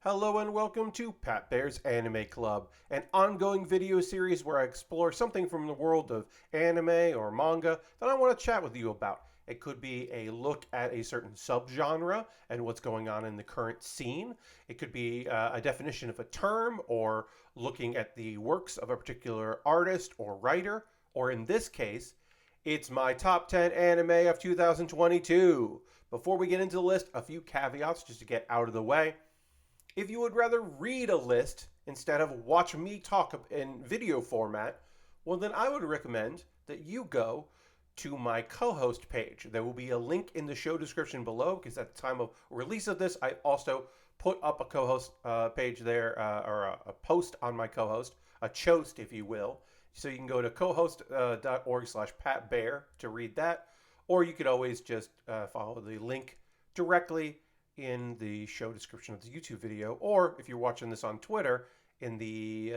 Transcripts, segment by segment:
Hello and welcome to Pat Bear's Anime Club, an ongoing video series where I explore something from the world of anime or manga that I want to chat with you about. It could be a look at a certain subgenre and what's going on in the current scene. It could be a definition of a term or looking at the works of a particular artist or writer. Or in this case, it's my top 10 anime of 2022. Before we get into the list, a few caveats just to get out of the way. If you would rather read a list instead of watch me talk in video format, well, then I would recommend that you go to my co-host page. There will be a link in the show description below because at the time of release of this, I also put up a co-host page there, or a post on my co-host, a chost, if you will. So you can go to cohost.org/Pat Baer to read that, or you could always just follow the link directly in the show description of the YouTube video, or if you're watching this on Twitter, in the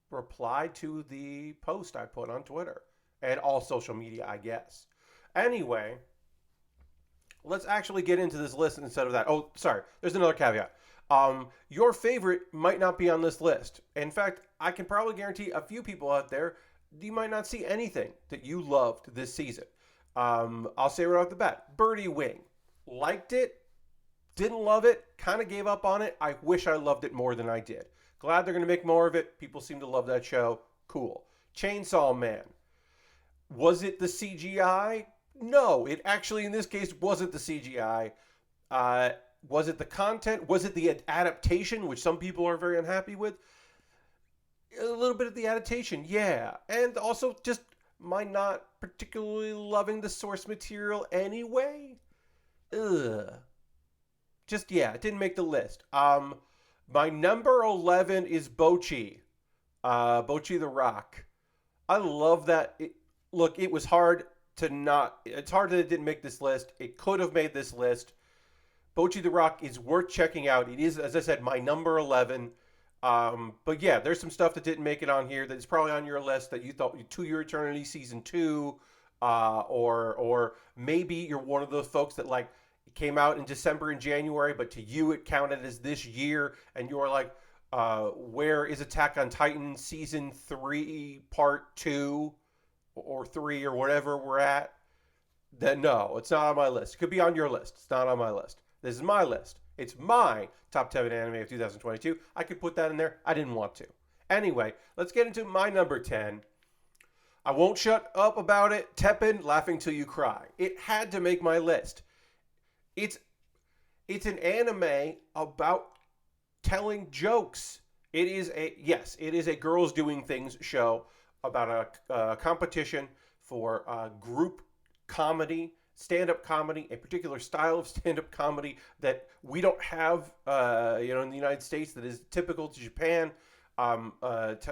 reply to the post I put on Twitter and all social media, I guess. Anyway, let's actually get into this list instead of that. Oh, sorry, there's another caveat. Your favorite might not be on this list. In fact, I can probably guarantee a few people out there, you might not see anything that you loved this season. I'll say right off the bat, Birdie Wing. Liked it, didn't love it, kind of gave up on it. I wish I loved it more than I did. Glad they're going to make more of it. People seem to love that show. Cool. Chainsaw Man. Was it the CGI? No, it actually in this case wasn't the CGI. Was it the content? Was it the adaptation, which some people are very unhappy with? A little bit of the adaptation, yeah. And also just my not particularly loving the source material anyway. Ugh. Just, yeah, it didn't make the list. My number 11 is Bocchi. Bocchi the Rock. I love that. Look, it was hard to not. It's hard that it didn't make this list. It could have made this list. Bocchi the Rock is worth checking out. It is, as I said, my number 11. But yeah, there's some stuff that didn't make it on here that is probably on your list that you thought To Your Eternity Season 2. Or maybe you're one of those folks that like, it came out in December and January, but to you it counted as this year, and you are like, where is Attack on Titan Season 3, Part 2, or 3, or whatever we're at? Then no, it's not on my list. It could be on your list. It's not on my list. This is my list. It's my top 10 anime of 2022. I could put that in there. I didn't want to. Anyway, let's get into my number 10. I won't shut up about it. Teppen, Laughing Till You Cry. It had to make my list. It's an anime about telling jokes. It is a girls doing things show about a competition for group comedy, stand-up comedy, a particular style of stand-up comedy that we don't have, in the United States that is typical to Japan.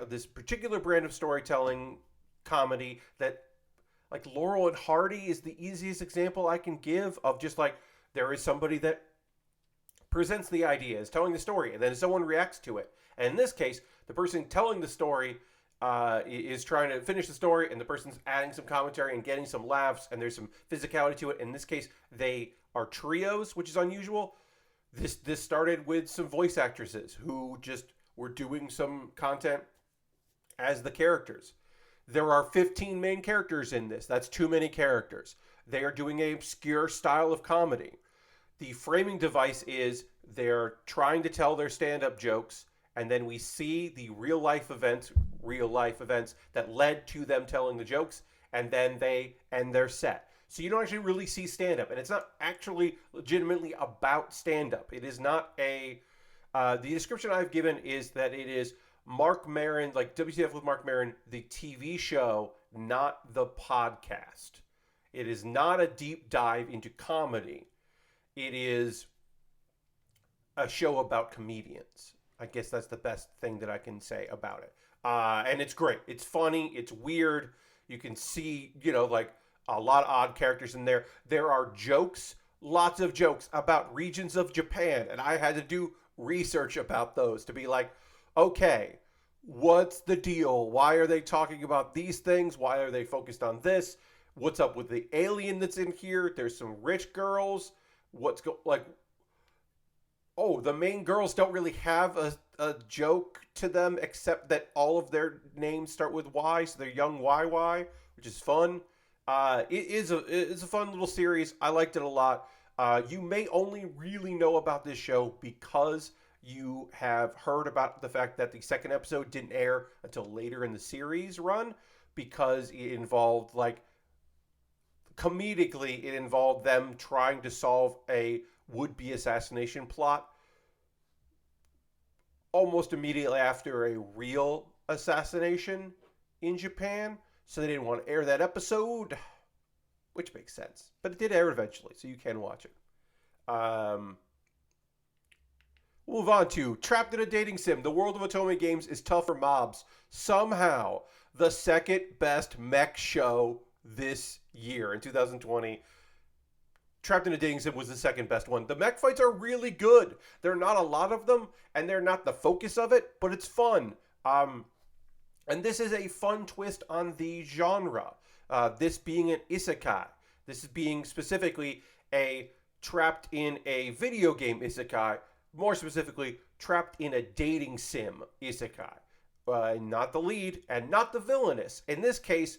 This particular brand of storytelling comedy that, like, Laurel and Hardy is the easiest example I can give of just like, there is somebody that presents the idea, is telling the story, and then someone reacts to it. And in this case, the person telling the story is trying to finish the story, and the person's adding some commentary and getting some laughs, and there's some physicality to it. In this case, they are trios, which is unusual. This started with some voice actresses who just were doing some content as the characters. There are 15 main characters in this. That's too many characters. They are doing an obscure style of comedy. The framing device is they're trying to tell their stand-up jokes, and then we see the real life events that led to them telling the jokes, and then they end their set. So you don't actually really see stand-up, and it's not actually legitimately about stand-up. It is not a... the description I've given is that it is Mark Maron, like WTF with Mark Maron, the TV show, not the podcast. It is not a deep dive into comedy. It is a show about comedians. I guess that's the best thing that I can say about it. And it's great. It's funny. It's weird. You can see, like a lot of odd characters in there. There are jokes, lots of jokes about regions of Japan. And I had to do research about those to be like, okay, what's the deal? Why are they talking about these things? Why are they focused on this? What's up with the alien that's in here? There's some rich girls. Oh, the main girls don't really have a joke to them except that all of their names start with Y, so they're young YY, which is fun. It's a fun little series. I liked it a lot. You may only really know about this show because you have heard about the fact that the second episode didn't air until later in the series run because it involved like comedically it involved them trying to solve a would-be assassination plot almost immediately after a real assassination in Japan. So they didn't want to air that episode, which makes sense. But it did air eventually, so you can watch it. We'll move on to Trapped in a Dating Sim. The world of Otome games is tough for mobs. Somehow, the second best mech show this year in 2020. Trapped in a Dating Sim was the second best one. The mech fights are really good. There are not a lot of them, and they're not the focus of it, but it's fun. And this is a fun twist on the genre. This being an isekai. This is being specifically a trapped in a video game isekai. More specifically, trapped in a dating sim isekai. Not the lead and not the villainous. In this case,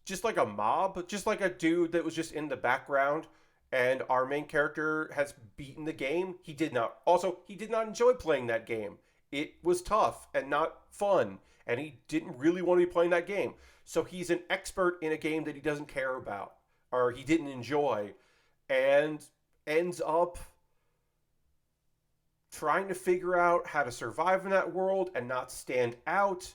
just like a mob, just like a dude that was just in the background, and our main character has beaten the game. He did not enjoy playing that game. It was tough and not fun, and he didn't really want to be playing that game. So he's an expert in a game that he doesn't care about, or he didn't enjoy, and ends up trying to figure out how to survive in that world and not stand out.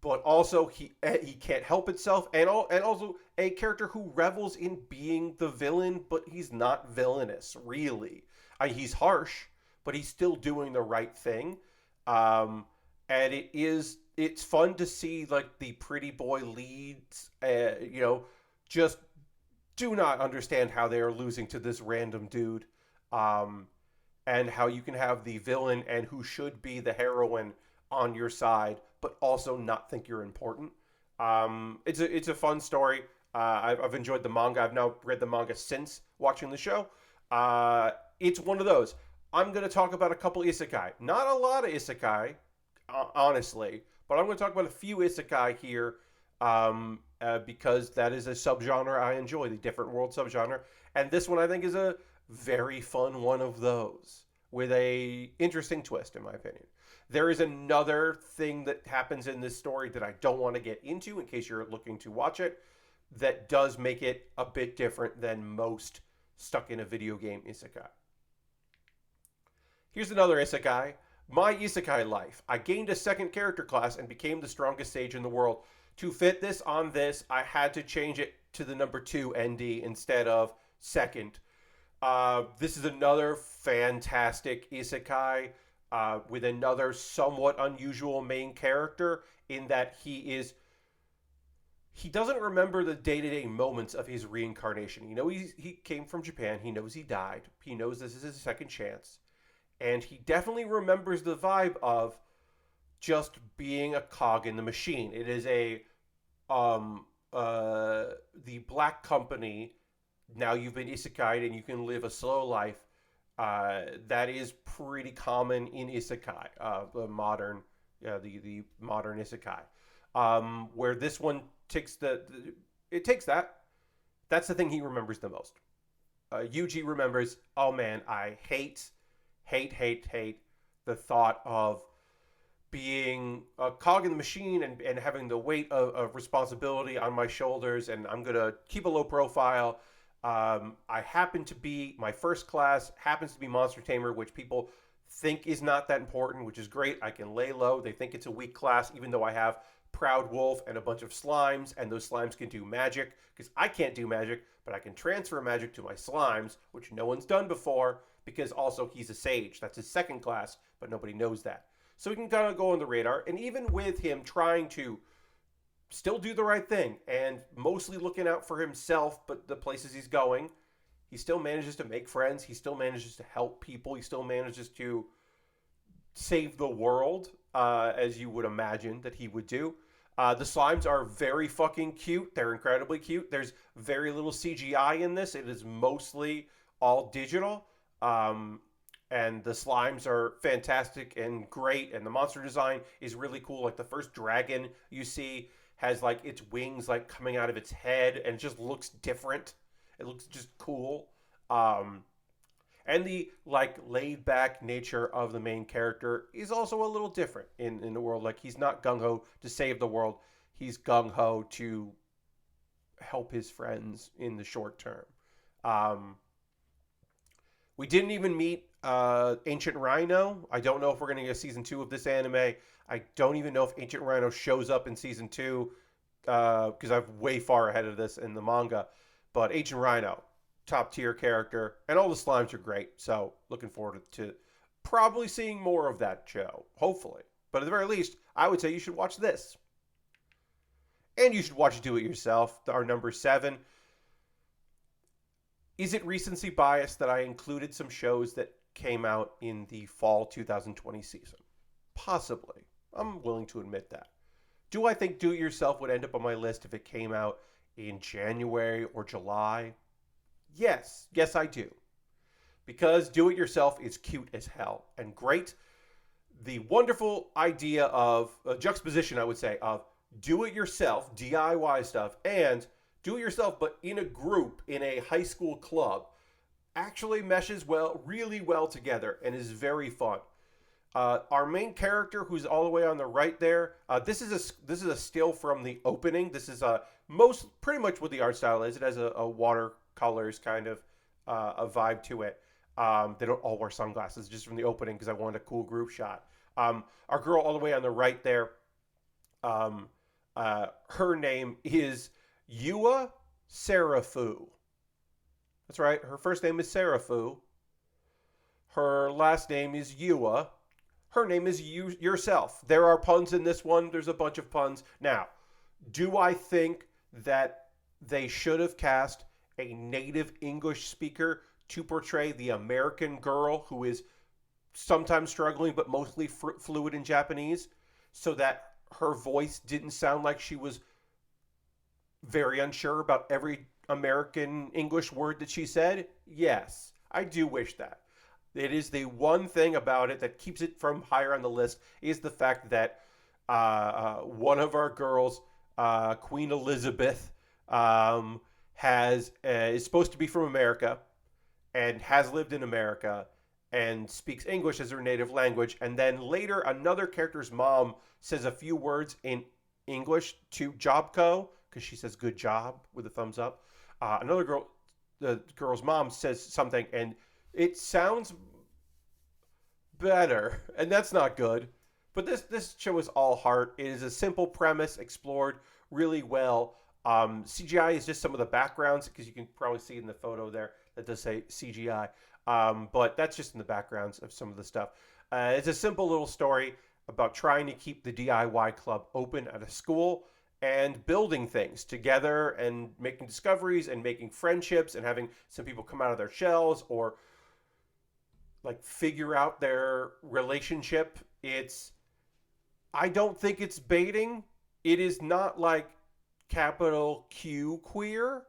But also he can't help himself, and also a character who revels in being the villain, but he's not villainous really. He's harsh, but he's still doing the right thing. And it's fun to see like the pretty boy leads, just do not understand how they are losing to this random dude, and how you can have the villain and who should be the heroine on your side, but also not think you're important. It's a fun story. I've enjoyed the manga. I've now read the manga since watching the show. It's one of those. I'm going to talk about a couple isekai. Not a lot of isekai, honestly, but I'm going to talk about a few isekai here because that is a subgenre I enjoy, the different world subgenre. And this one I think is a very fun one of those with a interesting twist, in my opinion. There is another thing that happens in this story that I don't want to get into in case you're looking to watch it that does make it a bit different than most stuck in a video game isekai. Here's another isekai. My isekai life. I gained a second character class and became the strongest sage in the world. To fit this on this, I had to change it to the number 2 ND instead of second. This is another fantastic isekai. With another somewhat unusual main character in that he doesn't remember the day-to-day moments of his reincarnation. He came from Japan. He knows he died. He knows this is his second chance. And he definitely remembers the vibe of just being a cog in the machine. It is the black company. Now you've been isekai'd and you can live a slow life. That is pretty common in isekai, the modern isekai, where this one takes that. That's the thing he remembers the most. Yuji remembers, oh man, I hate the thought of being a cog in the machine and having the weight of responsibility on my shoulders, and I'm gonna keep a low profile. I happen to be, my first class happens to be Monster Tamer, which people think is not that important, which is great. I can lay low. They think it's a weak class, even though I have Proud Wolf and a bunch of slimes, and those slimes can do magic, because I can't do magic, but I can transfer magic to my slimes, which no one's done before, because also he's a sage. That's his second class, but nobody knows that. So he can kind of go on the radar, and even with him trying to still do the right thing and mostly looking out for himself, but the places he's going, he still manages to make friends. He still manages to help people. He still manages to save the world, as you would imagine that he would do. The slimes are very fucking cute. They're incredibly cute. There's very little CGI in this. It is mostly all digital. and the slimes are fantastic and great, and the monster design is really cool. Like the first dragon you see has like its wings like coming out of its head, and it just looks different. It looks just cool. Um, and the like laid back nature of the main character is also a little different in the world. Like he's not gung ho to save the world. He's gung ho to help his friends in the short term. Um, we didn't even meet Ancient Rhino. I don't know if we're going to get season 2 of this anime. I don't even know if Ancient Rhino shows up in season 2 because I'm way far ahead of this in the manga. But Ancient Rhino, top tier character, and all the slimes are great. So looking forward to probably seeing more of that show, hopefully. But at the very least, I would say you should watch this. And you should watch Do It Yourself, our number 7. Is it recency bias that I included some shows that came out in the fall 2020 season? Possibly. I'm willing to admit that. Do I think Do It Yourself would end up on my list if it came out in January or July? Yes. Yes, I do. Because Do It Yourself is cute as hell and great. The wonderful idea of a juxtaposition, I would say, of do it yourself, DIY stuff, and do it yourself, but in a group, in a high school club, actually meshes really well together and is very fun. Our main character, who's all the way on the right there, this is a still from the opening. This is pretty much what the art style is. It has a watercolors kind of a vibe to it. They don't all wear sunglasses, just from the opening because I wanted a cool group shot. Our girl all the way on the right there, her name is Yua Serafu. That's right. Her first name is Serafu. Her last name is Yua. Her name is Yourself. There are puns in this one. There's a bunch of puns. Now, do I think that they should have cast a native English speaker to portray the American girl who is sometimes struggling but mostly fluent in Japanese, so that her voice didn't sound like she was very unsure about every American English word that she said? Yes, I do wish that. It is the one thing about it that keeps it from higher on the list is the fact that one of our girls, Queen Elizabeth, is supposed to be from America and has lived in America and speaks English as her native language. And then later, another character's mom says a few words in English to Jobco because she says good job with a thumbs up. The girl's mom says something and it sounds better, and that's not good. But this show is all heart. It is a simple premise explored really well. CGI is just some of the backgrounds because you can probably see in the photo there that does say CGI. But that's just in the backgrounds of some of the stuff. It's a simple little story about trying to keep the DIY club open at a school and building things together and making discoveries and making friendships and having some people come out of their shells or like figure out their relationship. I don't think it's baiting. It is not like capital Q queer,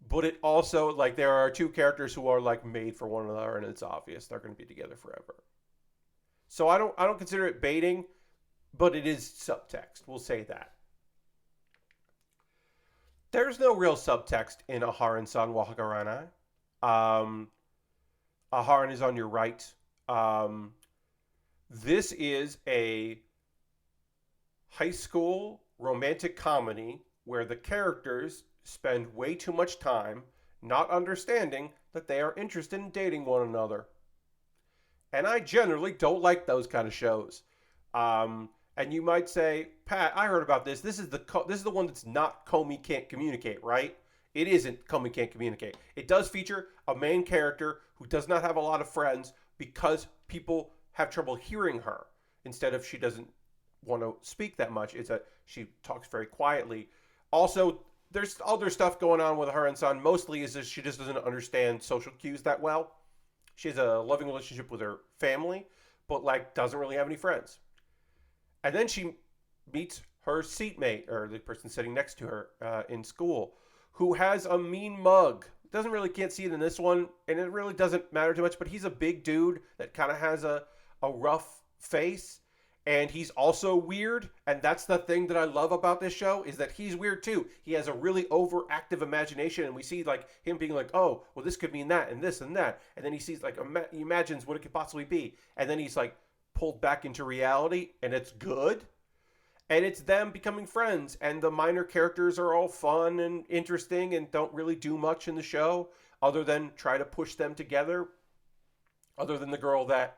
but it also like there are two characters who are like made for one another and it's obvious they're going to be together forever. So I don't consider it baiting, but it is subtext. We'll say that. There's no real subtext in Aharen-san wa Hakarenai. Aharen is on your right. This is a high school romantic comedy where the characters spend way too much time not understanding that they are interested in dating one another. And I generally don't like those kind of shows. And you might say, Pat, I heard about this. This is the one that's not Comey Can't Communicate, right? It isn't Comey Can't Communicate. It does feature a main character who does not have a lot of friends because people have trouble hearing her. Instead of she doesn't want to speak that much, she talks very quietly. Also, there's other stuff going on with her and son. Mostly is that she just doesn't understand social cues that well. She has a loving relationship with her family, but like doesn't really have any friends. And then she meets her seatmate, or the person sitting next to her in school, who has a mean mug doesn't really can't see it in this one, and it really doesn't matter too much. But he's a big dude that kind of has a rough face, and he's also weird. And that's the thing that I love about this show is that he's weird too. He has a really overactive imagination, and we see like him being like, oh, well, this could mean that and this and that, and then he sees like he imagines what it could possibly be, and then he's like pulled back into reality, and it's good. And it's them becoming friends, and the minor characters are all fun and interesting and don't really do much in the show other than try to push them together. Other than the girl that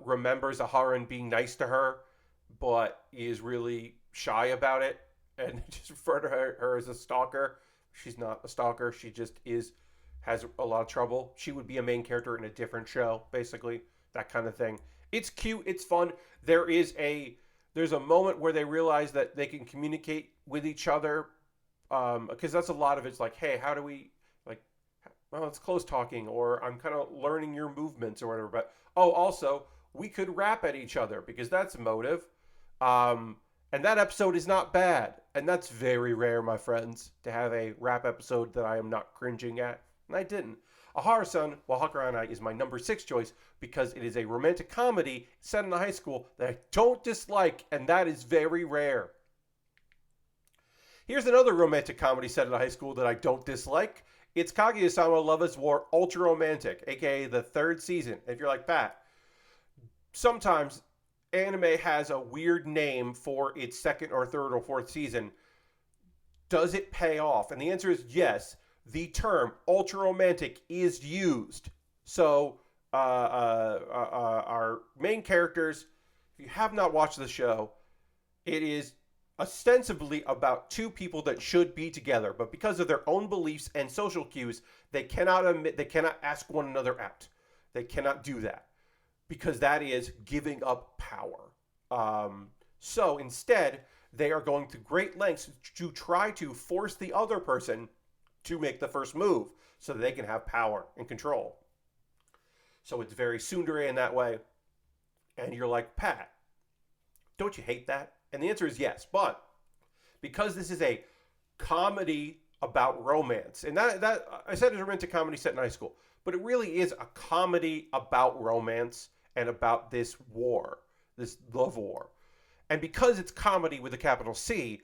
remembers Aharen being nice to her, but is really shy about it and just refer to her as a stalker. She's not a stalker. She just has a lot of trouble. She would be a main character in a different show, basically. That kind of thing. It's cute. It's fun. There's a moment where they realize that they can communicate with each other, because that's a lot of it's like, hey, how do we, like, well, it's close talking, or I'm kind of learning your movements or whatever. But, oh, also, we could rap at each other because that's a motive. And that episode is not bad. And that's very rare, my friends, to have a rap episode that I am not cringing at. And I didn't. Aharen-san, well, Hakarenai is my number 6 choice because it is a romantic comedy set in a high school that I don't dislike, and that is very rare. Here's another romantic comedy set in a high school that I don't dislike. It's Kaguya-sama Love is War Ultra Romantic, aka the 3rd season. If you're like, Pat, sometimes anime has a weird name for its 2nd or 3rd or 4th season. Does it pay off? And the answer is yes. The term ultra romantic is used. So our main characters, if you have not watched the show, it is ostensibly about 2 people that should be together, but because of their own beliefs and social cues, they cannot ask one another out. They cannot do that because that is giving up power. So instead, they are going to great lengths to try to force the other person to make the first move so that they can have power and control. So it's very tsundere in that way. And you're like, Pat, don't you hate that? And the answer is yes. But because this is a comedy about romance, and that I said it's a romantic comedy set in high school, but it really is a comedy about romance and about this war, this love war. And because it's comedy with a capital C,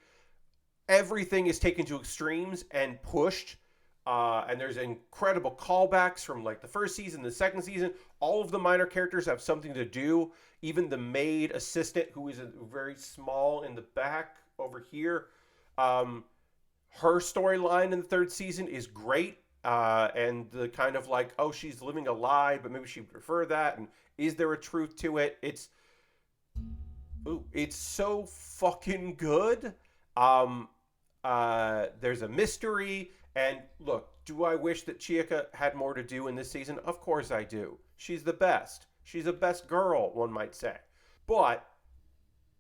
everything is taken to extremes and pushed. And there's incredible callbacks from like the 1st season, the 2nd season. All of the minor characters have something to do. Even the maid assistant, who is very small in the back over here. Her storyline in the 3rd season is great. And the kind of like, oh, she's living a lie, but maybe she'd prefer that. And is there a truth to it? It's so fucking good. There's a mystery, and look, do I wish that Chika had more to do in this season? Of course I do. She's the best. She's the best girl, one might say. But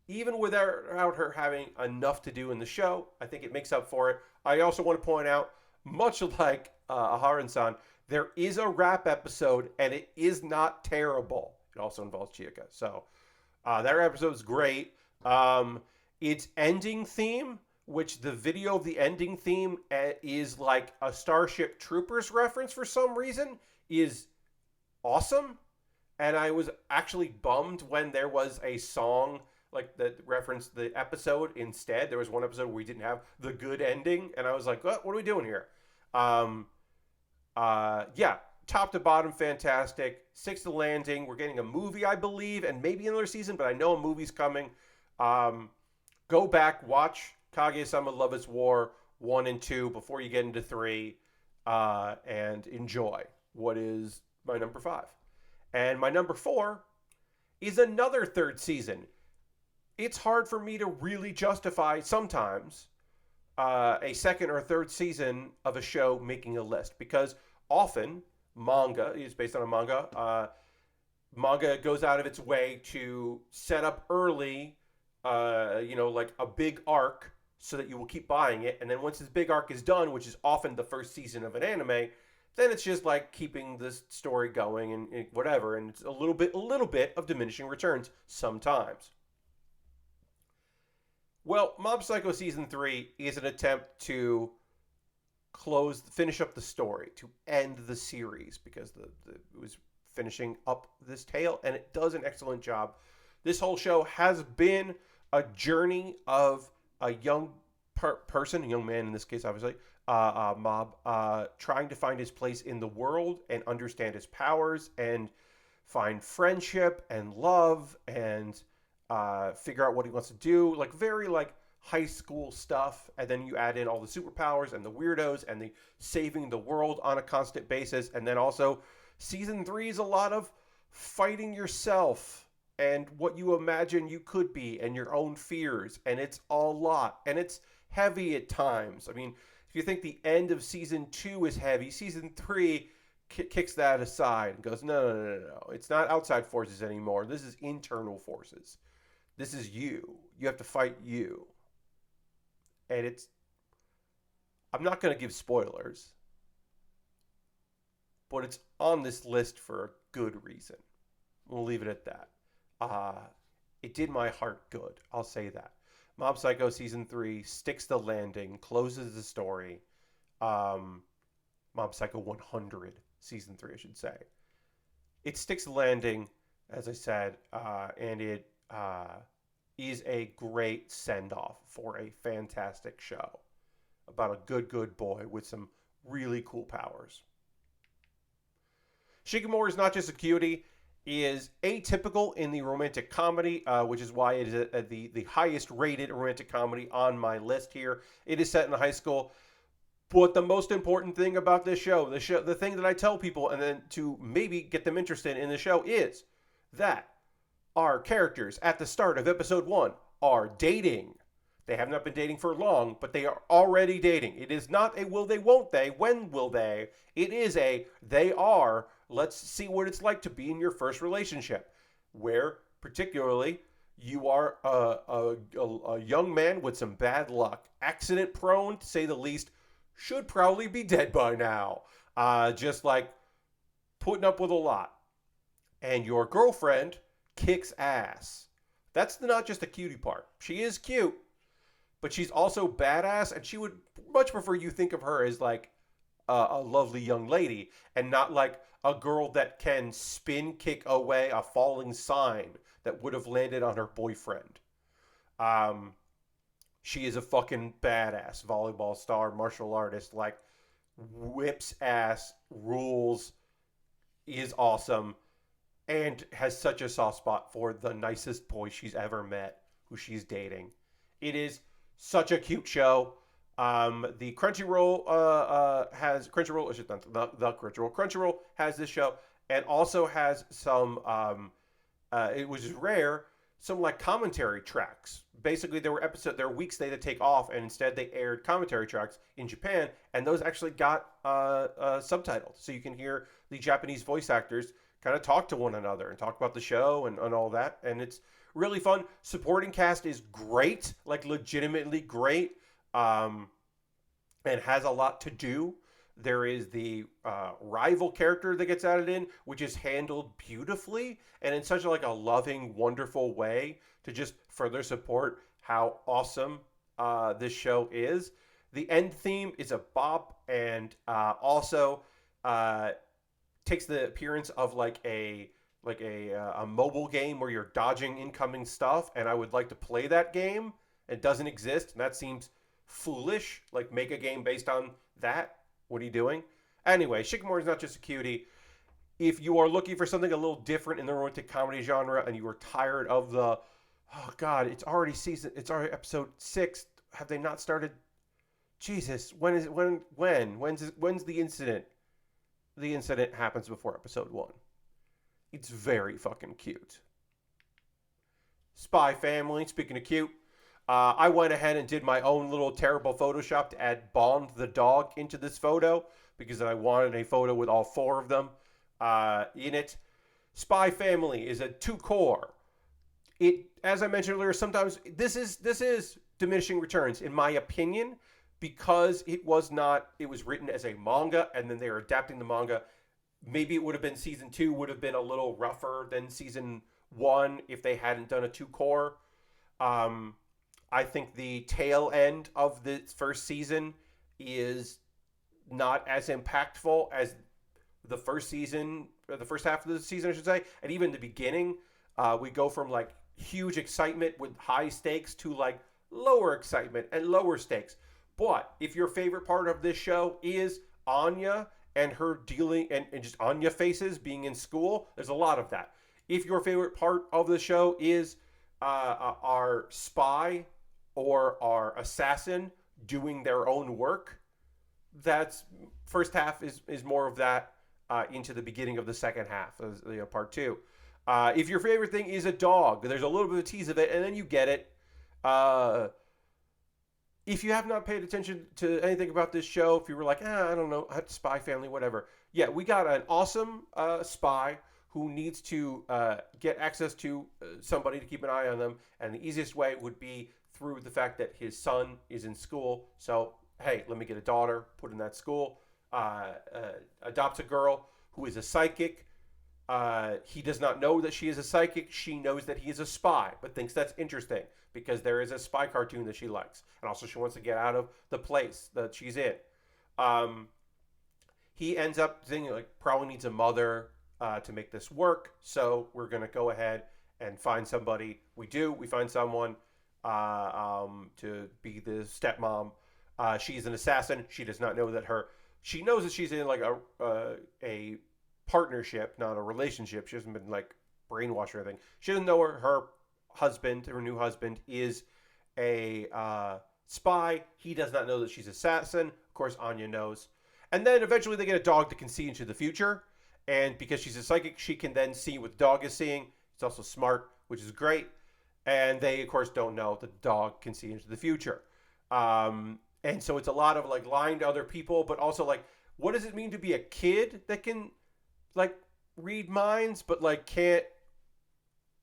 even without her having enough to do in the show, I think it makes up for it. I also want to point out, much like Aharen-san, there is a rap episode, and it is not terrible. It also involves Chika. So that episode is great. Its ending theme, which the video of the ending theme is like a Starship Troopers reference for some reason, is awesome. And I was actually bummed when there was a song like that referenced the episode instead. There was one episode where we didn't have the good ending, and I was like, what are we doing here? Yeah, top to bottom, fantastic. 6th landing. We're getting a movie, I believe, and maybe another season, but I know a movie's coming. Go back, watch Kaguya-sama Love is War 1 and 2 before you get into 3, and enjoy what is my number 5. And my number 4 is another 3rd season. It's hard for me to really justify sometimes a 2nd or 3rd season of a show making a list, because often manga is based on a manga. Manga goes out of its way to set up early, like a big arc, so that you will keep buying it. And then once this big arc is done, which is often the 1st season of an anime, then it's just like keeping this story going and whatever. And it's a little bit of diminishing returns sometimes. Well, Mob Psycho Season 3 is an attempt to finish up the story, to end the series, because it was finishing up this tale, and it does an excellent job. This whole show has been a journey of a young person, a young man in this case, obviously, Mob, trying to find his place in the world and understand his powers and find friendship and love and figure out what he wants to do. Like, very like high school stuff. And then you add in all the superpowers and the weirdos and the saving the world on a constant basis. And then also, season 3 is a lot of fighting yourself and what you imagine you could be and your own fears. And it's a lot. And it's heavy at times. I mean, if you think the end of season 2 is heavy, season 3 kicks that aside and goes, no. It's not outside forces anymore. This is internal forces. This is you. You have to fight you. And I'm not going to give spoilers, but it's on this list for a good reason. We'll leave it at that. It did my heart good. I'll say that. Mob Psycho Season 3 sticks the landing, closes the story. Mob Psycho 100 Season 3, I should say. It sticks the landing, as I said, and it is a great send-off for a fantastic show about a good boy with some really cool powers. Shikimori is not just a cutie, is atypical in the romantic comedy, which is why it is the highest rated romantic comedy on my list here. It is set in high school. But the most important thing about this show, the thing that I tell people and then to maybe get them interested in the show, is that our characters at the start of episode 1 are dating. They have not been dating for long, but they are already dating. It is not a will they, won't they, when will they. It is a they are. Let's see what it's like to be in your first relationship, where particularly you are a young man with some bad luck, accident prone to say the least, should probably be dead by now. Just like putting up with a lot. And your girlfriend kicks ass. That's not just the cutie part. She is cute, but she's also badass, and she would much prefer you think of her as like a lovely young lady and not like a girl that can spin kick away a falling sign that would have landed on her boyfriend. She is a fucking badass volleyball star, martial artist, like whips ass, rules, is awesome, and has such a soft spot for the nicest boy she's ever met, who she's dating. It is such a cute show. The Crunchyroll has Crunchyroll, the Crunchyroll. Crunchyroll has this show and also has some. It was rare. Some like commentary tracks. Basically, there were weeks they had to take off, and instead they aired commentary tracks in Japan, and those actually got subtitled, so you can hear the Japanese voice actors kind of talk to one another and talk about the show and all that, and it's really fun. Supporting cast is great, like legitimately great, and has a lot to do. There is the rival character that gets added in, which is handled beautifully and in such a loving, wonderful way to just further support how awesome this show is. The end theme is a bop, and also takes the appearance of a mobile game where you're dodging incoming stuff, and I would like to play that game. It doesn't exist, and that seems foolish. Like, make a game based on that. What are you doing? Anyway, Shikimori is not just a cutie. If you are looking for something a little different in the romantic comedy genre and you are tired of the, oh God, it's already episode 6. Have they not started? Jesus, when's the incident? The incident happens before episode 1. It's very fucking cute. Spy Family, speaking of cute, I went ahead and did my own little terrible Photoshop to add Bond the dog into this photo because I wanted a photo with all 4 of them in it. Spy Family is a 2-core. It, as I mentioned earlier, sometimes this is diminishing returns in my opinion, because it was written as a manga and then they are adapting the manga. Maybe it would have been season 2 would have been a little rougher than season 1 if they hadn't done a 2-core. I think the tail end of the first season is not as impactful as the first season, or the first half of the season, I should say, and even the beginning. We go from like huge excitement with high stakes to like lower excitement and lower stakes. But if your favorite part of this show is Anya and her dealing and just Anya faces being in school, there's a lot of that. If your favorite part of the show is our spy or our assassin doing their own work, that's first half is more of that into the beginning of the second half, part two. If your favorite thing is a dog, there's a little bit of a tease of it, and then you get it. If you have not paid attention to anything about this show, if you were like, I don't know, Spy Family, whatever. Yeah, we got an awesome spy who needs to get access to somebody to keep an eye on them, and the easiest way would be through the fact that his son is in school. So, hey, let me get a daughter, put in that school, adopts a girl who is a psychic. He does not know that she is a psychic. She knows that he is a spy, but thinks that's interesting because there is a spy cartoon that she likes. And also she wants to get out of the place that she's in. He ends up thinking like probably needs a mother to make this work. So we're going to go ahead and find somebody. We find someone to be the stepmom. She's an assassin. She does not know that she knows that she's in like a partnership, not a relationship. She hasn't been like brainwashed or anything. She doesn't know her new husband, is a spy. He does not know that she's an assassin. Of course, Anya knows. And then eventually they get a dog that can see into the future. And because she's a psychic, she can then see what the dog is seeing. It's also smart, which is great. And they, of course, don't know that the dog can see into the future. And so it's a lot of like lying to other people, but also like, what does it mean to be a kid that can like read minds, but like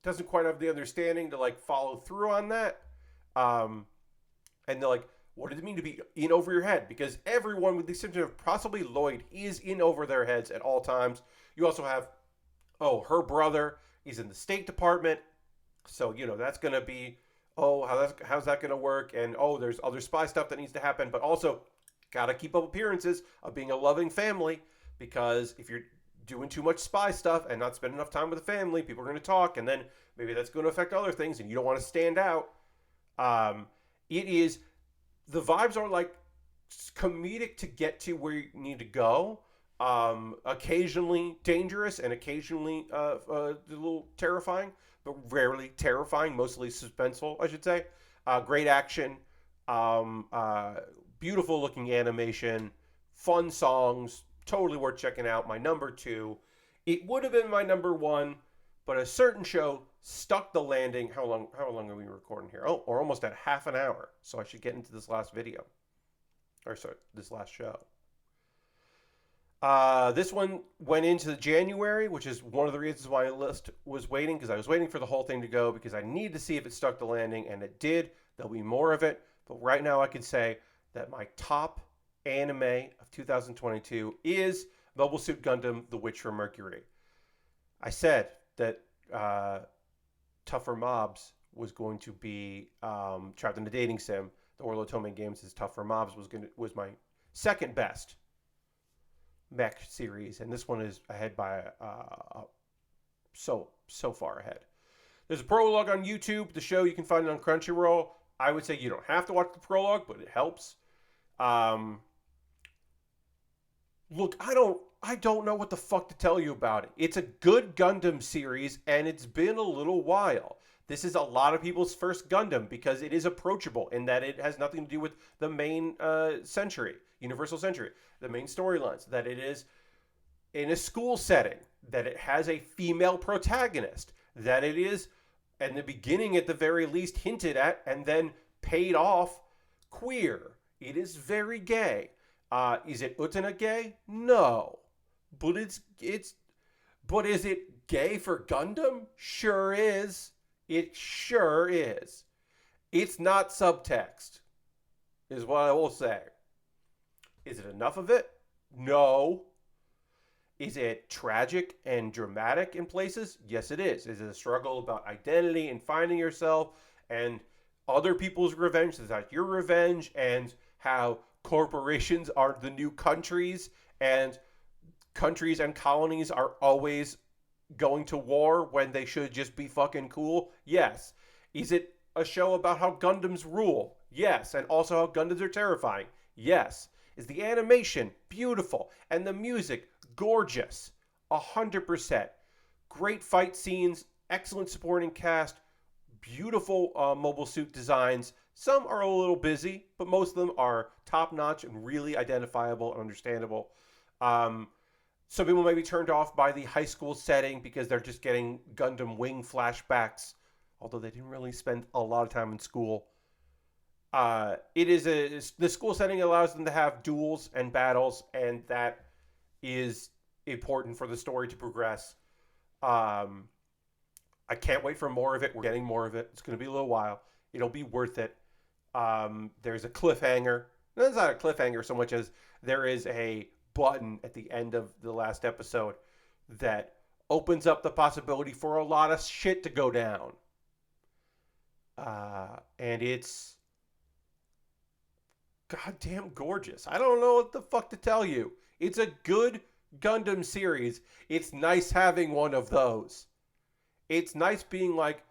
doesn't quite have the understanding to like follow through on that. And they're like, what does it mean to be in over your head? Because everyone, with the exception of possibly Lloyd, is in over their heads at all times. You also have, her brother is in the State Department. So, that's going to be, how's that going to work? And, there's other spy stuff that needs to happen. But also, got to keep up appearances of being a loving family. Because if you're doing too much spy stuff and not spending enough time with the family, people are going to talk, and then maybe that's going to affect other things, and you don't want to stand out. The vibes are like comedic to get to where you need to go. Occasionally dangerous and occasionally a little terrifying, but rarely terrifying, mostly suspenseful, I should say. Great action, beautiful looking animation, fun songs, totally worth checking out. My number 2. It would have been my number 1, but a certain show stuck the landing. How long are we recording here? We're almost at half an hour, so I should get into this last video. This last show. This one went into January, which is one of the reasons why my list was waiting, because I was waiting for the whole thing to go, because I needed to see if it stuck the landing, and it did. There'll be more of it, but right now I can say that my top anime of 2022 is Mobile Suit Gundam: The Witch from Mercury. I said that Tougher Mobs was going to be Trapped in a Dating Sim. The Otome Games' Tougher Mobs was my second best mech series, and this one is ahead by so far ahead. There's a prologue on YouTube. The show, you can find it on Crunchyroll. I would say you don't have to watch the prologue, but it helps. Look, I don't know what the fuck to tell you about it. It's a good Gundam series, and it's been a little while. This is a lot of people's first Gundam because it is approachable in that it has nothing to do with the main Universal Century, the main storylines, that it is in a school setting, that it has a female protagonist, that it is, in the beginning at the very least, hinted at and then paid off queer. It is very gay. Is it utena gay? No. But but is it gay for Gundam? Sure is. It sure is. It's not subtext, is what I will say. Is it enough of it? No. Is it tragic and dramatic in places? Yes, it is. Is it a struggle about identity and finding yourself and other people's revenge? Is that your revenge? And how corporations are the new countries, and countries and colonies are always going to war when they should just be fucking cool? Yes. Is it a show about how Gundams rule? Yes. And also how Gundams are terrifying? Yes. Is the animation beautiful and the music gorgeous? 100%. Great fight scenes, excellent supporting cast, beautiful mobile suit designs. Some are a little busy, but most of them are top notch and really identifiable and understandable. Some people may be turned off by the high school setting because they're just getting Gundam Wing flashbacks, although they didn't really spend a lot of time in school. The school setting allows them to have duels and battles, and that is important for the story to progress. I can't wait for more of it. We're getting more of it. It's going to be a little while. It'll be worth it. There's a cliffhanger. No, it's not a cliffhanger so much as there is a button at the end of the last episode that opens up the possibility for a lot of shit to go down. And it's goddamn gorgeous. I don't know what the fuck to tell you. It's a good Gundam series. It's nice having one of those. It's nice being like,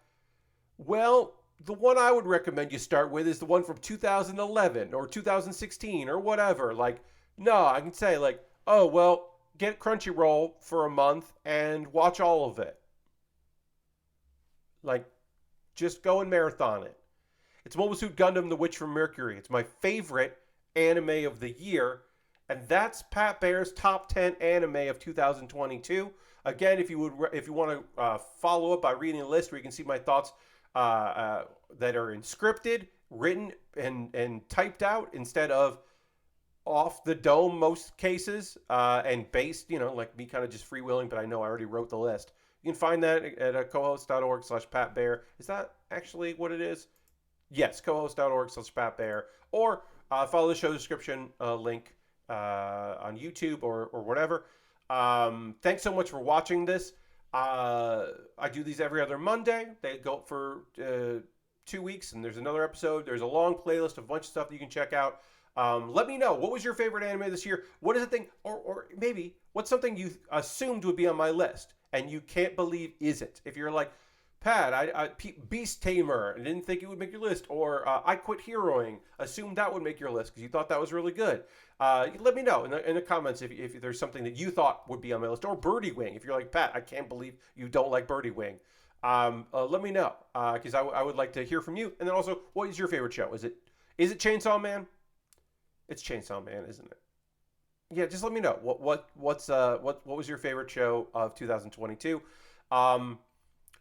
well, the one I would recommend you start with is the one from 2011 or 2016 or whatever. Like, no, I can say like, oh, well, get Crunchyroll for a month and watch all of it. Like, just go and marathon it. It's Mobile Suit Gundam: The Witch from Mercury. It's my favorite anime of the year. And that's Pat Baer's top 10 anime of 2022. Again, if you want to follow up by reading the list, where you can see my thoughts that are scripted, written, and typed out instead of off the dome most cases, and based, like me kind of just freewheeling, but I know I already wrote the list. You can find that at cohost.org/Pat Baer. Is that actually what it is? Yes, cohost.org/Pat Baer. Or follow the show description link on YouTube or whatever. Thanks so much for watching this. I do these every other Monday. They go for 2 weeks, and there's another episode. There's a long playlist of a bunch of stuff that you can check out. Let me know, what was your favorite anime this year? What is the thing, or maybe what's something you assumed would be on my list and you can't believe isn't? If you're like, Pat, I Beast Tamer, I didn't think it would make your list, or I Quit Heroing, assumed that would make your list because you thought that was really good. Let me know in the comments if there's something that you thought would be on my list, or Birdie Wing. If you're like, Pat, I can't believe you don't like Birdie Wing. Let me know because I would like to hear from you. And then also, what is your favorite show? Is it Chainsaw Man? It's Chainsaw Man, isn't it? Yeah, just let me know what was your favorite show of 2022.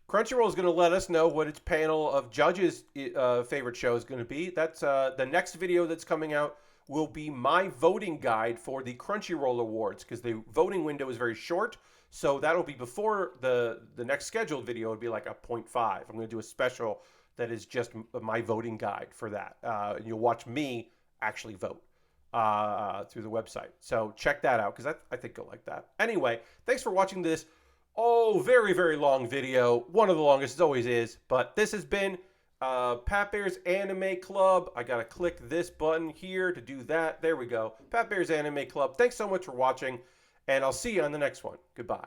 Crunchyroll is going to let us know what its panel of judges' favorite show is going to be. That's the next video that's coming out will be my voting guide for the Crunchyroll Awards, because the voting window is very short. So that'll be before the next scheduled video. It'll be like a 0.5. I'm going to do a special that is just my voting guide for that. And you'll watch me actually vote through the website. So check that out, because I think you'll like that. Anyway, thanks for watching this. Oh, very, very long video. One of the longest, it always is. But this has been Pat Baer's Anime Club. I got to click this button here to do that. There we go. Pat Baer's Anime Club. Thanks so much for watching, and I'll see you on the next one. Goodbye.